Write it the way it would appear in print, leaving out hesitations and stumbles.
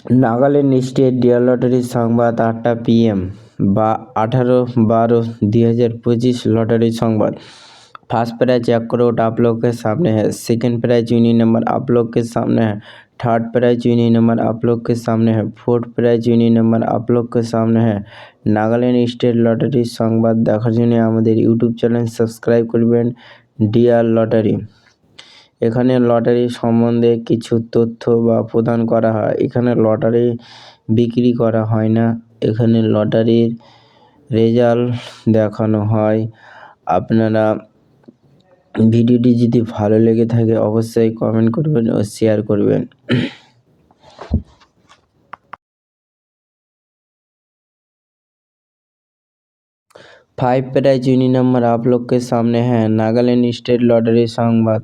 Nagaland state deer লটারির সংবাদ 8টা PM বা 18/12/2025 लॉटरी संवाद। फर्स्ट प्राइज 1 करोड़ आप लोग के सामने है। सेकंड प्राइज विनिंग नंबर आप लोग के सामने है। थर्ड प्राइज विनिंग नंबर आप लोग के सामने है। फोर्थ प्राइज विनिंग नंबर आप लोग के सामने है। नागालैंड स्टेट लॉटरी संवाद দেখার জন্য আমাদের ইউটিউব চ্যানেল সাবস্ক্রাইব করবেন ডিয়ার লটারি। এখানে লটারি সম্বন্ধে কিছু তথ্য বা প্রদান করা হয়। এখানে লটারি বিক্রি করা হয় না, এখানে লটারির রেজাল্ট দেখানো হয়। আপনারা ভিডিওটি যদি ভালো লেগে থাকে অবশ্যই কমেন্ট করবেন ও শেয়ার করবেন। 5 प्राइज विनिंग नंबर आप लोग के सामने है। नागालैंड स्टेट लॉटरी संवाद।